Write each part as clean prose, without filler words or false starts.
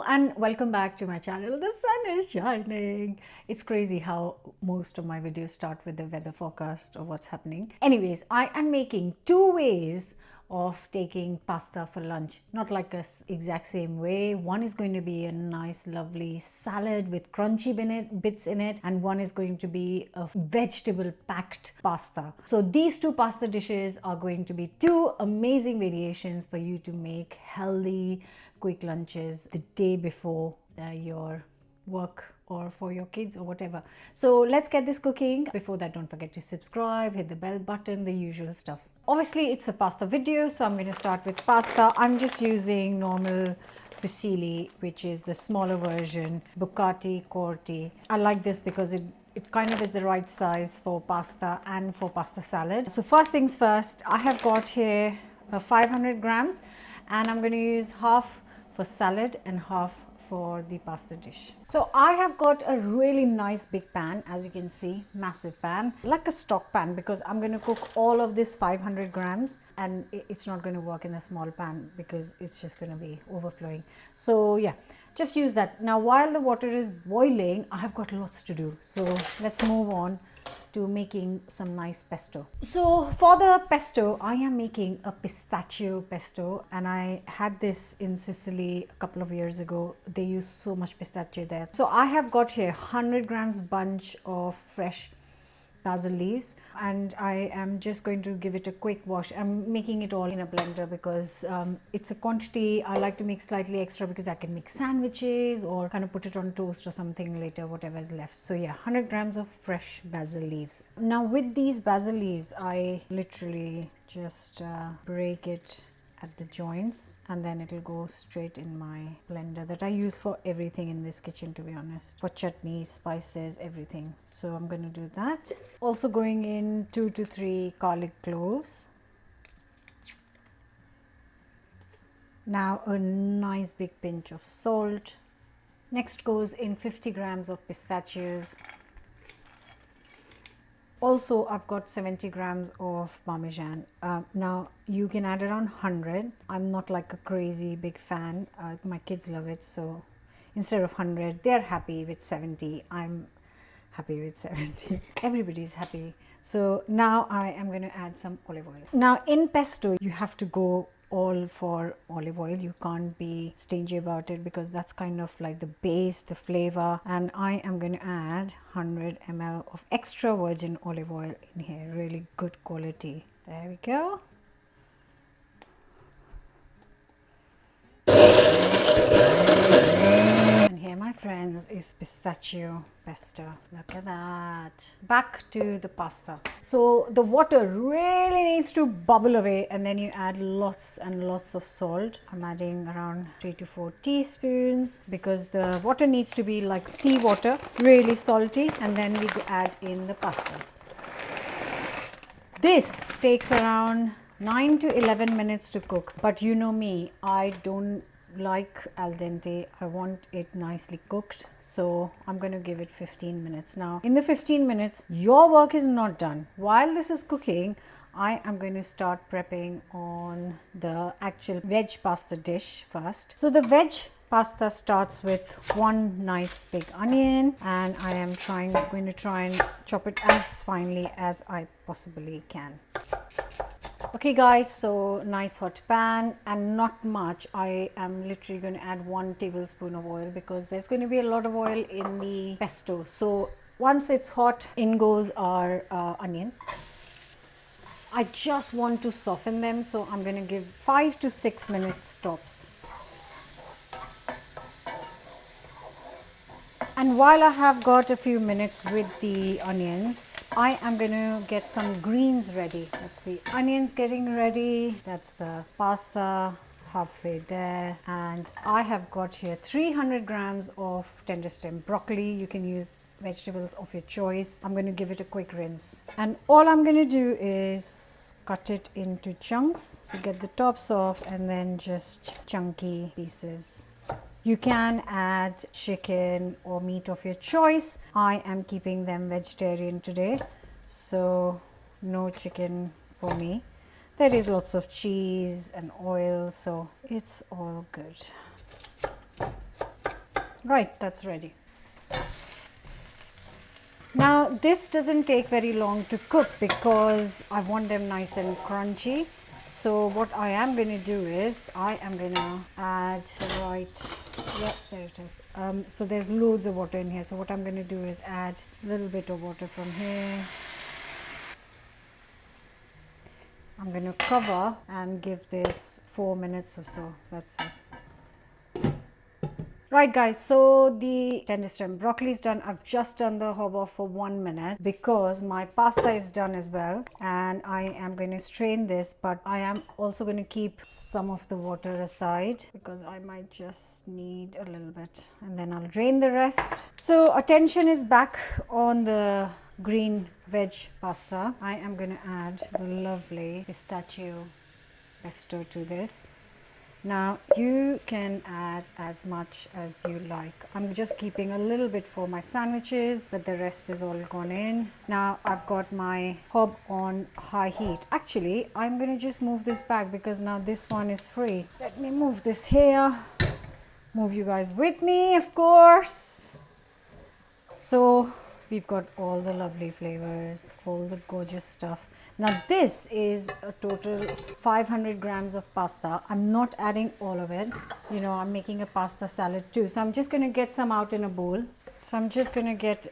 and welcome back to my channel. The sun is shining. It's crazy how most of my videos start with the weather forecast or what's happening. Anyways, I am making two ways of taking pasta for lunch. Not like a exact same way. One is going to be a nice lovely salad with crunchy bits in it, and one is going to be a vegetable packed pasta. So these two pasta dishes are going to be two amazing variations for you to make healthy quick lunches the day before your work or for your kids or whatever. So let's get this cooking. Before that, don't forget to subscribe, hit the bell button, the usual stuff. Obviously it's a pasta video, so I'm going to start with pasta. I'm just using normal fusilli, which is the smaller version, bucati corti. I like this because it kind of is the right size for pasta and for pasta salad. So first things first, I have got here 500 grams and I'm going to use half for salad and half for the pasta dish. So I have got a really nice big pan, as you can see, massive pan, like a stock pan, because I'm going to cook all of this 500 grams and it's not going to work in a small pan because it's just going to be overflowing. So yeah, just use that. Now while the water is boiling, I have got lots to do. So let's move on to making some nice pesto. So for the pesto, I am making a pistachio pesto, and I had this in Sicily a couple of years ago. They use so much pistachio there. So I have got here 100 grams bunch of fresh basil leaves, and I am just going to give it a quick wash. I'm making it all in a blender because it's a quantity I like to make slightly extra because I can make sandwiches or kind of put it on toast or something later, whatever is left. So yeah, 100 grams of fresh basil leaves. Now with these basil leaves, I literally just break it at the joints and then it'll go straight in my blender that I use for everything in this kitchen, to be honest, for chutneys, spices, everything. So I'm going to do that. Also going in 2 to 3 garlic cloves. Now a nice big pinch of salt. Next goes in 50 grams of pistachios. Also, I've got 70 grams of Parmesan. Now, you can add around 100. I'm not like a crazy big fan. My kids love it. So, instead of 100, they're happy with 70. I'm happy with 70. Everybody's happy. So, now I am going to add some olive oil. Now, in pesto, you have to go all for olive oil. You can't be stingy about it because that's kind of like the base, the flavor. And I am going to add 100 ml of extra virgin olive oil in here, really good quality. There we go. And here, my friends, is pistachio pesto. Look at that. Back to the pasta. So the water really needs to bubble away, and then you add lots and lots of salt. I'm adding around 3 to 4 teaspoons because the water needs to be like sea water, really salty, and then we add in the pasta. This takes around 9 to 11 minutes to cook, but you know me, I don't like al dente. I want it nicely cooked, so I'm going to give it 15 minutes. Now in the 15 minutes, your work is not done. While this is cooking, I am going to start prepping on the actual veg pasta dish first. So the veg pasta starts with one nice big onion, and I am going to try and chop it as finely as I possibly can. Okay guys, so nice hot pan and not much. I am literally going to add 1 tablespoon of oil because there's going to be a lot of oil in the pesto. So once it's hot, in goes our onions. I just want to soften them, so I'm going to give 5 to 6 minutes tops. And while I have got a few minutes with the onions, I am going to get some greens ready. That's the onions getting ready. That's the pasta halfway there. And I have got here 300 grams of tender stem broccoli. You can use vegetables of your choice. I'm going to give it a quick rinse. And all I'm going to do is cut it into chunks. So get the tops off and then just chunky pieces. You can add chicken or meat of your choice. I am keeping them vegetarian today, so no chicken for me. There is lots of cheese and oil, so it's all good. Right, that's ready. Now this doesn't take very long to cook because I want them nice and crunchy. So what I am going to do is I am going to add, yeah, there it is. So there's loads of water in here. So what I'm going to do is add a little bit of water from here. I'm going to cover and give this 4 minutes or so. That's it. Right guys, so the tender stem broccoli is done. I've just done the hob off for 1 minute because my pasta is done as well, and I am going to strain this, but I am also going to keep some of the water aside because I might just need a little bit, and then I'll drain the rest. So attention is back on the green veg pasta. I am going to add the lovely pistachio pesto to this. Now you can add as much as you like. I'm just keeping a little bit for my sandwiches, but the rest is all gone in. Now I've got my hob on high heat. Actually, I'm going to just move this back because now this one is free. Let me move this here. Move you guys with me, of course. So we've got all the lovely flavors, all the gorgeous stuff. Now this is a total 500 grams of pasta. I'm not adding all of it. You know, I'm making a pasta salad too. So I'm just going to get some out in a bowl. So I'm just going to get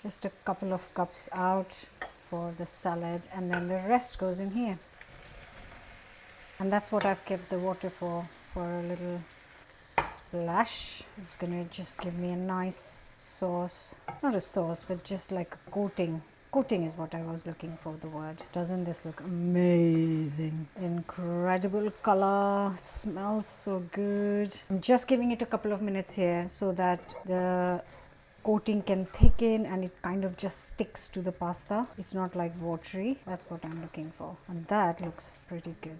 just a couple of cups out for the salad, and then the rest goes in here. And that's what I've kept the water for a little splash. It's going to just give me a nice sauce. Not a sauce, but just like a coating. Coating is what I was looking for, the word. Doesn't this look amazing? Incredible color, smells so good. I'm just giving it a couple of minutes here so that the coating can thicken and it kind of just sticks to the pasta. It's not like watery. That's what I'm looking for. And that looks pretty good.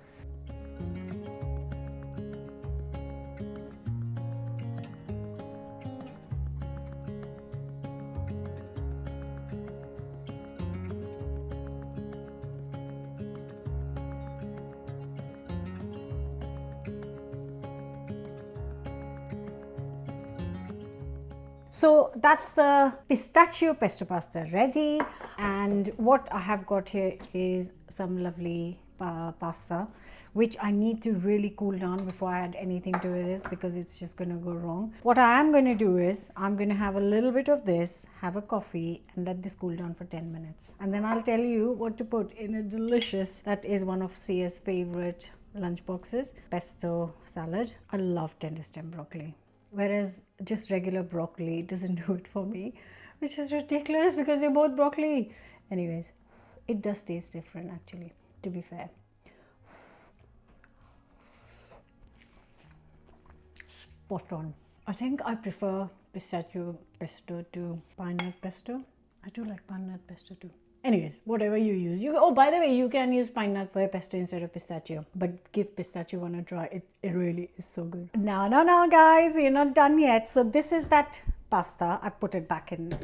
So that's the pistachio pesto pasta ready, and what I have got here is some lovely pasta which I need to really cool down before I add anything to this because it's just going to go wrong. What I am going to do is I'm going to have a little bit of this, have a coffee, and let this cool down for 10 minutes, and then I'll tell you what to put in a delicious, that is one of Sia's favorite lunch boxes, pesto salad. I love tender stem broccoli, whereas just regular broccoli doesn't do it for me, which is ridiculous because they're both broccoli. Anyways, it does taste different actually, to be fair. Spot on. I think I prefer pistachio pesto to pine nut pesto. I do like pine nut pesto too. Anyways, whatever you use. Oh, by the way, you can use pine nuts for pesto instead of pistachio, but give pistachio one a try. It really is so good. No, guys, we're not done yet. So this is that pasta. I put it back in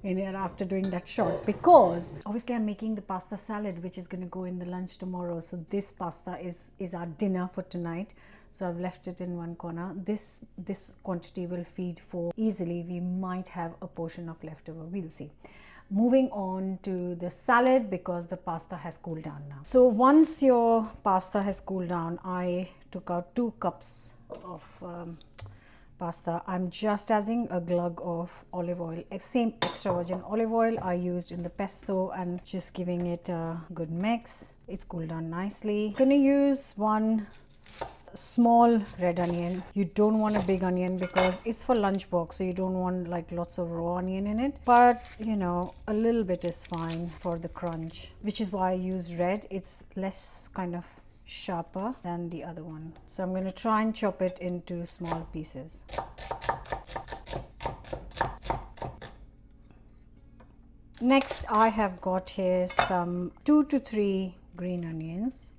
here after doing that shot because obviously I'm making the pasta salad, which is going to go in the lunch tomorrow. So this pasta is our dinner for tonight. So I've left it in one corner. This quantity will feed for easily. We might have a portion of leftover. We'll see. Moving on to the salad because the pasta has cooled down now. So once your pasta has cooled down, I took out 2 cups of pasta. I'm just adding a glug of olive oil, same extra virgin olive oil I used in the pesto, and just giving it a good mix. It's cooled down nicely. I'm gonna use 1 small red onion. You don't want a big onion because it's for lunchbox, so you don't want like lots of raw onion in it, but you know, a little bit is fine for the crunch, which is why I use red. It's less kind of sharper than the other one. So I'm going to try and chop it into small pieces. Next, I have got here some 2 to 3 green onions.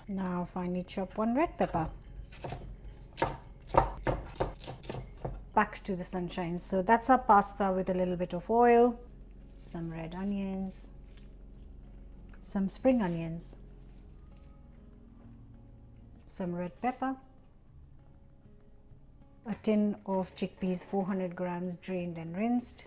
Now finally chop 1 red pepper. Back to the sunshine. So that's our pasta with a little bit of oil. some red onions, some spring onions, some red pepper, a tin of chickpeas 400 grams drained and rinsed.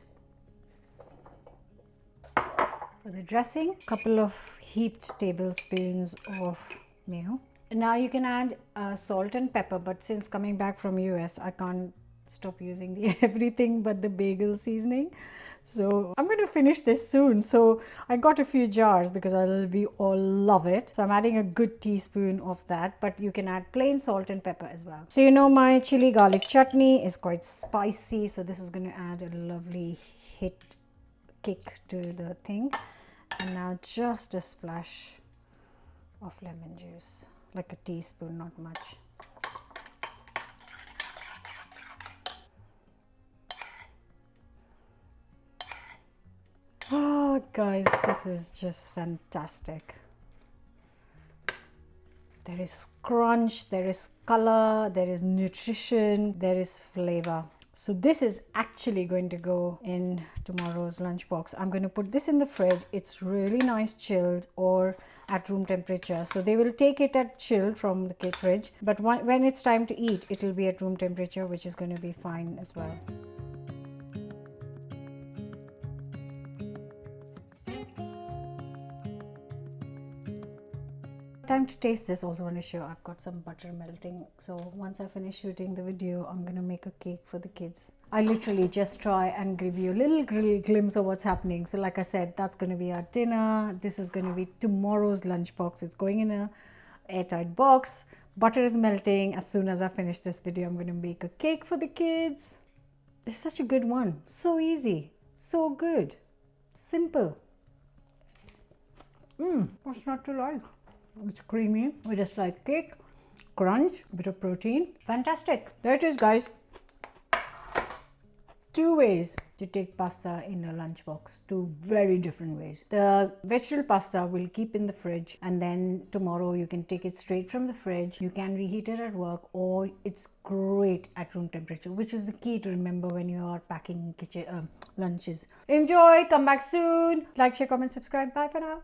For the dressing, a couple of heaped tablespoons of mayo. Now you can add salt and pepper, but since coming back from US, I can't stop using the everything but the bagel seasoning. So I'm going to finish this soon. So I got a few jars because we all love it. So I'm adding a good teaspoon of that, but you can add plain salt and pepper as well. So you know my chili garlic chutney is quite spicy. So this is going to add a lovely kick to the thing. And now just a splash of lemon juice, like a teaspoon, not much. Oh guys, this is just fantastic. There is crunch, there is color, there is nutrition, there is flavor. So this is actually going to go in tomorrow's lunchbox. I'm going to put this in the fridge. It's really nice chilled or at room temperature. So they will take it at chilled from the fridge. But when it's time to eat, it will be at room temperature, which is going to be fine as well. Time to taste this. Also want to show I've got some butter melting. So once I finish shooting the video, I'm going to make a cake for the kids. I literally just try and give you a little glimpse of what's happening. So like I said, that's going to be our dinner. This is going to be tomorrow's lunchbox. It's going in a airtight box. Butter is melting. As soon as I finish this video, I'm going to make a cake for the kids. It's such a good one. So easy. So good. Simple. What's not to like? It's creamy with a slight kick, crunch, bit of protein. Fantastic. There it is, guys. 2 ways to take pasta in a lunchbox. 2 very different ways. The vegetable pasta will keep in the fridge, and then tomorrow you can take it straight from the fridge. You can reheat it at work, or it's great at room temperature, which is the key to remember when you are packing lunches. Enjoy. Come back soon. Like, share, comment, subscribe. Bye for now.